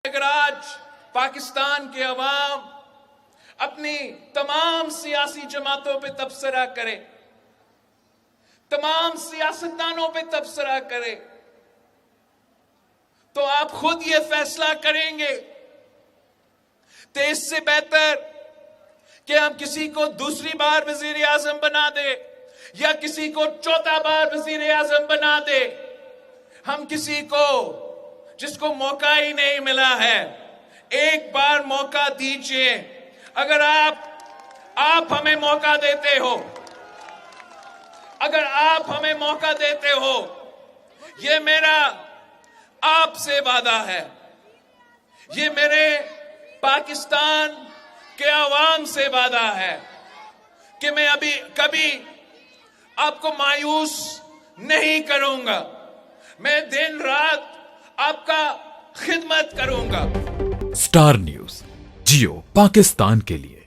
اگر آج پاکستان کے عوام اپنی تمام سیاسی جماعتوں پہ تبصرہ کرے، تمام سیاستدانوں پہ تبصرہ کرے، تو آپ خود یہ فیصلہ کریں گے کہ اس سے بہتر کہ ہم کسی کو دوسری بار وزیر اعظم بنا دے یا کسی کو چوتھا بار وزیر اعظم بنا دے، ہم کسی کو جس کو موقع ہی نہیں ملا ہے ایک بار موقع دیجئے۔ اگر آپ ہمیں موقع دیتے ہو، اگر آپ ہمیں موقع دیتے ہو، یہ میرا آپ سے وعدہ ہے، یہ میرے پاکستان کے عوام سے وعدہ ہے کہ میں کبھی آپ کو مایوس نہیں کروں گا، میں دن رات آپ کا خدمت کروں گا۔ اسٹار نیوز جیو پاکستان کے لیے